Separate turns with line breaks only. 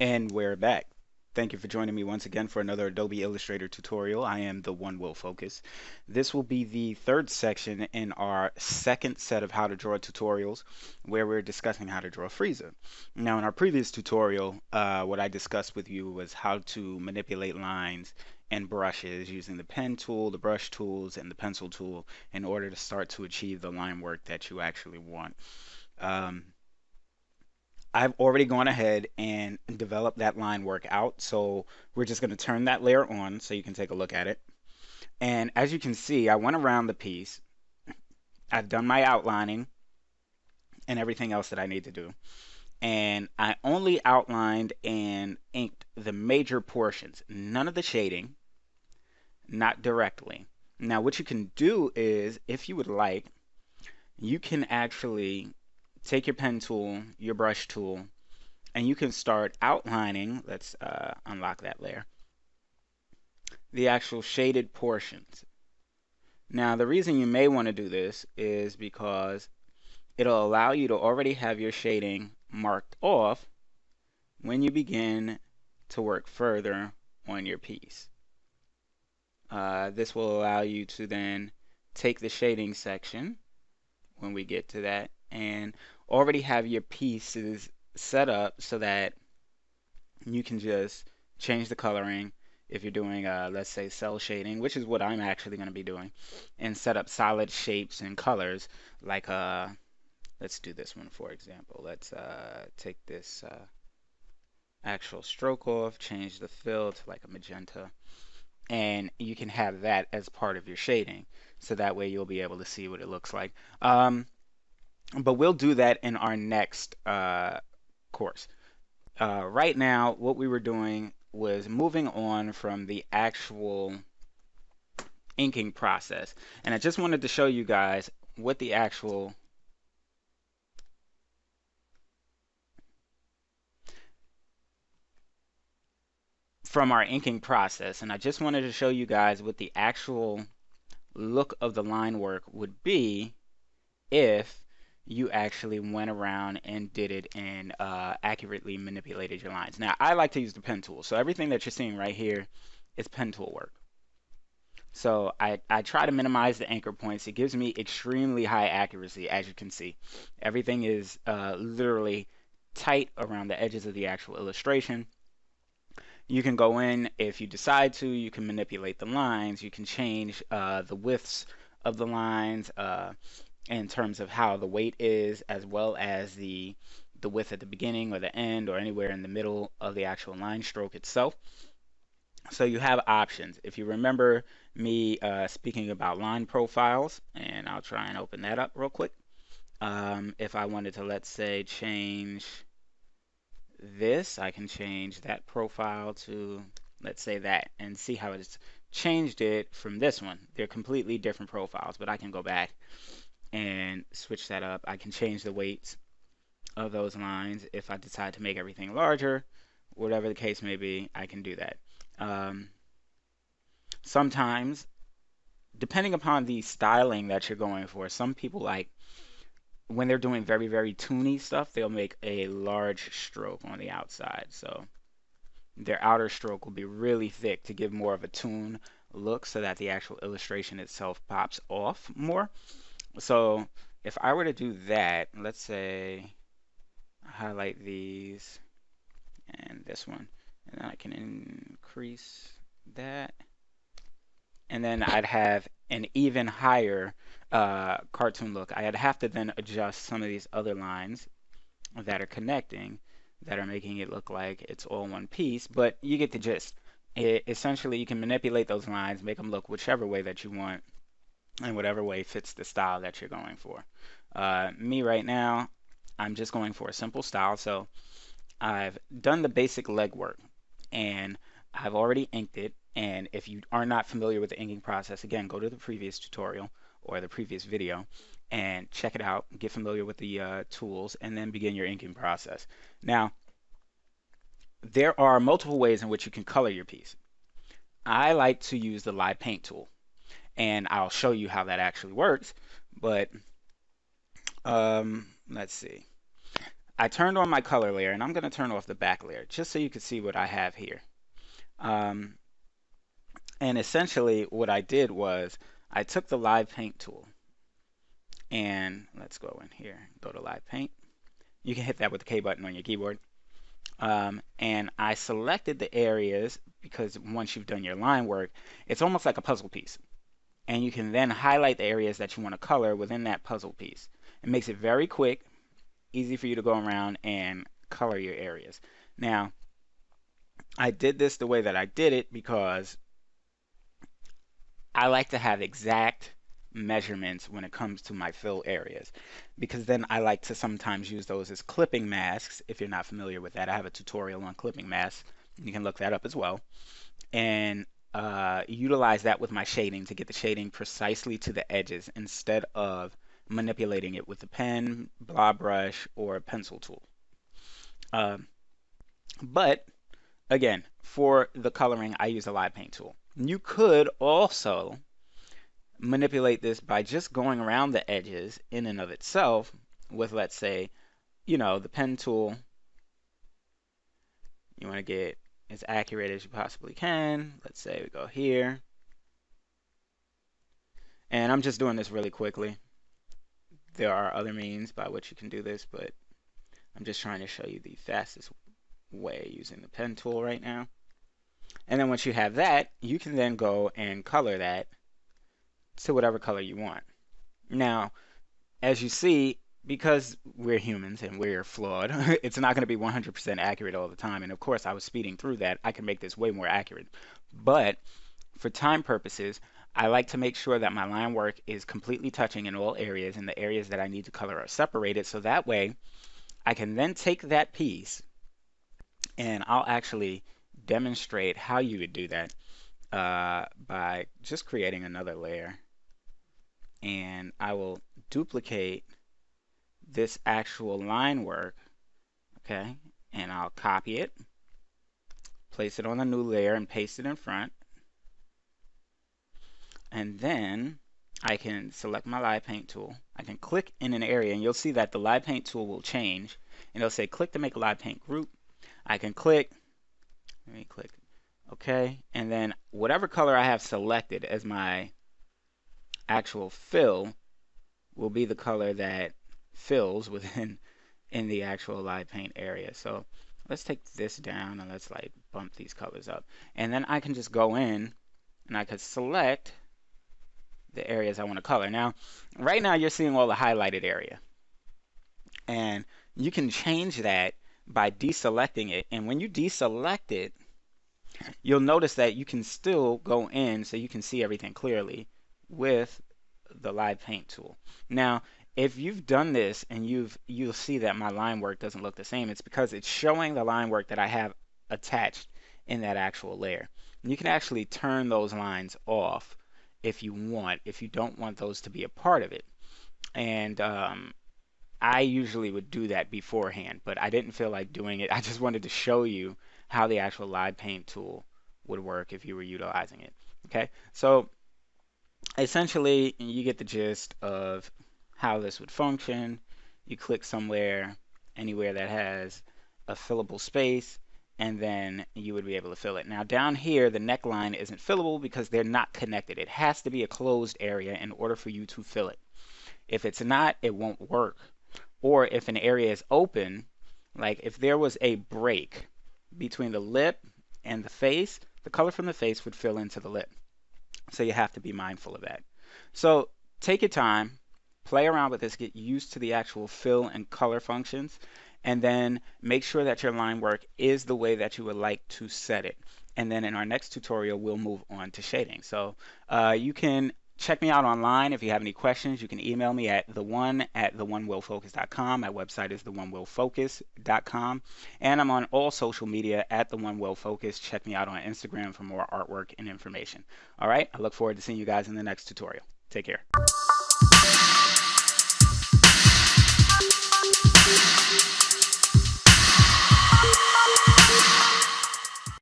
And we're back. Thank you for joining me once again for another Adobe Illustrator tutorial. I am the one will focus. This will be the third section in our second set of how to draw tutorials where we're discussing how to draw a freezer. Now in our previous tutorial, what I discussed with you was how to manipulate lines and brushes using the pen tool, the brush tools, and the pencil tool in order to start to achieve the line work that you actually want. Um, I've already gone ahead and developed that line work out. So we're just going to turn that layer on so you can take a look at it. And as you can see, I went around the piece. I've done my outlining and everything else that I need to do. And I only outlined and inked the major portions, none of the shading, not directly. Now, what you can do is, if you would like, you can actually take your pen tool, your brush tool, and you can start outlining. Let's unlock that layer. The actual shaded portions. Now, the reason you may want to do this is because it'll allow you to already have your shading marked off when you begin to work further on your piece. This will allow you to then take the shading section when we get to that and already have your pieces set up so that you can just change the coloring if you're doing, let's say, cell shading, which is what I'm actually going to be doing, and set up solid shapes and colors like, let's do this one for example. Let's take this actual stroke off, change the fill to like a magenta, and you can have that as part of your shading. So that way you'll be able to see what it looks like. But we'll do that in our next course. Right now, what we were doing was moving on from the actual inking process. And I just wanted to show you guys what the actual from our inking process. And I just wanted to show you guys what the actual look of the line work would be if you actually went around and did it and accurately manipulated your lines. Now, I like to use the pen tool. So everything that you're seeing right here is pen tool work. So I try to minimize the anchor points. It gives me extremely high accuracy, as you can see. Everything is literally tight around the edges of the actual illustration. You can go in, if you decide to, you can manipulate the lines. You can change the widths of the lines in terms of how the weight is, as well as the width at the beginning or the end or anywhere in the middle of the actual line stroke itself. So you have options. If you remember me speaking about line profiles, and I'll try and open that up real quick. If I wanted to, let's say, change this, I can change that profile to, let's say, that, and see how it's changed it from this one. They're completely different profiles, but I can go back and switch that up. I can change the weights of those lines if I decide to make everything larger, whatever the case may be. I can do that. Sometimes, depending upon the styling that you're going for, some people like when they're doing very, very toony stuff, they'll make a large stroke on the outside. So their outer stroke will be really thick to give more of a toon look so that the actual illustration itself pops off more. So if I were to do that, let's say highlight these and this one, and then I can increase that, and then I'd have an even higher cartoon look. I'd have to then adjust some of these other lines that are connecting, that are making it look like it's all one piece, but you get the gist. Essentially, you can manipulate those lines, make them look whichever way that you want, and whatever way fits the style that you're going for. Me right now, I'm just going for a simple style, so I've done the basic legwork, and I've already inked it. And if you are not familiar with the inking process, again, go to the previous tutorial or the previous video and check it out, get familiar with the tools, and then begin your inking process. Now, there are multiple ways in which you can color your piece. I like to use the live paint tool, and I'll show you how that actually works. But let's see. I turned on my color layer, and I'm going to turn off the back layer just so you can see what I have here. Um, and essentially what I did was I took the live paint tool, and let's go in here, go to live paint. You can hit that with the K button on your keyboard. And I selected the areas because once you've done your line work, it's almost like a puzzle piece. And you can then highlight the areas that you want to color within that puzzle piece. It makes it very quick, easy for you to go around and color your areas. Now, I did this the way that I did it because I like to have exact measurements when it comes to my fill areas, because then I like to sometimes use those as clipping masks. If you're not familiar with that, I have a tutorial on clipping masks. You can look that up as well, and utilize that with my shading to get the shading precisely to the edges instead of manipulating it with a pen, blob brush, or a pencil tool. But again, for the coloring, I use a live paint tool. You could also manipulate this by just going around the edges in and of itself with, let's say, the pen tool. You want to get as accurate as you possibly can. Let's say we go here. And I'm just doing this really quickly. There are other means by which you can do this, but I'm just trying to show you the fastest way using the pen tool right now. And then once you have that, you can then go and color that to whatever color you want. Now, as you see, because we're humans and we're flawed, it's not going to be 100% accurate all the time. And of course, I was speeding through that. I can make this way more accurate. But for time purposes, I like to make sure that my line work is completely touching in all areas, and the areas that I need to color are separated. So that way, I can then take that piece, and I'll actually demonstrate how you would do that by just creating another layer. And I will duplicate this actual line work, okay, and I'll copy it, place it on a new layer, and paste it in front. And then I can select my live paint tool. I can click in an area, and you'll see that the live paint tool will change, and it'll say click to make a live paint group. I can click, let me click, okay, and then whatever color I have selected as my actual fill will be the color that fills within in the actual live paint area. So let's take this down and let's like bump these colors up, and then I can just go in and I could select the areas I want to color. Now right now you're seeing all the highlighted area, and you can change that by deselecting it. And when you deselect it, you'll notice that you can still go in so you can see everything clearly with the live paint tool. Now if you've done this and you'll see that my line work doesn't look the same, it's because it's showing the line work that I have attached in that actual layer. And you can actually turn those lines off if you want, if you don't want those to be a part of it. And I usually would do that beforehand, but I didn't feel like doing it. I just wanted to show you how the actual live paint tool would work if you were utilizing it. Okay, so essentially you get the gist of how this would function. You click somewhere, anywhere that has a fillable space, and then you would be able to fill it. Now down here, the neckline isn't fillable because they're not connected. It has to be a closed area in order for you to fill it. If it's not, it won't work. Or if an area is open, like if there was a break between the lip and the face, the color from the face would fill into the lip. So you have to be mindful of that. So take your time, play around with this, get used to the actual fill and color functions, and then make sure that your line work is the way that you would like to set it. And then in our next tutorial, we'll move on to shading. So you can check me out online. If you have any questions, you can email me at theonewillfocus.com. My website is theonewillfocus.com. And I'm on all social media at theonewillfocus. Check me out on Instagram for more artwork and information. All right, I look forward to seeing you guys in the next tutorial. Take care.